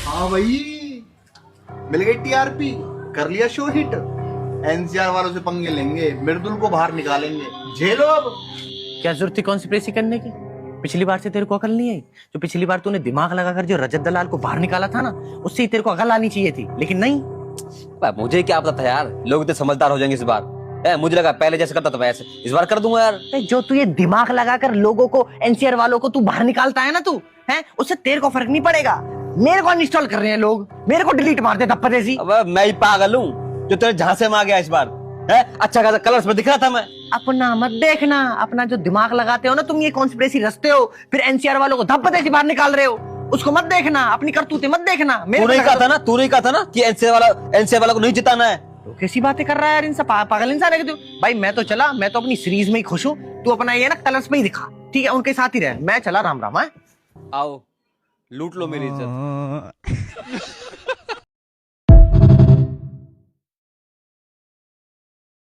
हाँ भाई, मिल गई टीआरपी, कर लिया शो हिट। एनसीआर वालों से पंगे लेंगे, मृदुल को बाहर निकालेंगे, झेलो अब। क्या जरूरत थी कॉन्स्पिरेसी करने की? पिछली बार से तेरे को अकल नहीं आई? जो पिछली बार तूने दिमाग लगाकर जो रजत दलाल को बाहर निकाला था ना, उससे ही तेरे को अकल आनी चाहिए थी, लेकिन नहीं। मुझे क्या पता था यार, लोग इतने समझदार हो जाएंगे इस बार। मुझे लगा पहले जैसे करता था वैसे इस बार कर दूंगा यार। जो तू ये दिमाग लगाकर लोगों को, एनसीआर वालों को तू बाहर निकालता है ना तू, है उससे तेरे को फर्क नहीं पड़ेगा। मेरे को अनइंस्टॉल कर रहे हैं लोग, मेरे को डिलीट मार दे धप्पा जैसी। अब मैं ही पागल हूँ जो तेरे झांसे में आ गया इस बार है? अच्छा खासा कलर्स में दिख रहा था मैं। अपना मत देखना, अपना जो दिमाग लगाते हो ना तुम, ये कॉन्स्पिरेसी रचते हो, फिर एनसीआर वालों को धप्पा जैसी बाहर निकाल रहे हो, उसको मत देखना, अपनी करतूतें मत देखना। तू नहीं कहा था ना, तू नहीं कहा था ना कि एनसीआर वाला को नहीं जिताना है। तो कैसी बातें कर रहा है यार, इनसे पागल इंसान है तू। भाई मैं तो चला, मैं तो अपनी सीरीज में ही खुश हूँ। तू अपना ये ना कलर्स में ही दिखा, ठीक है, उनके साथ ही रह। मैं चला, राम राम है। आओ लूट लो मेरी इज्जत।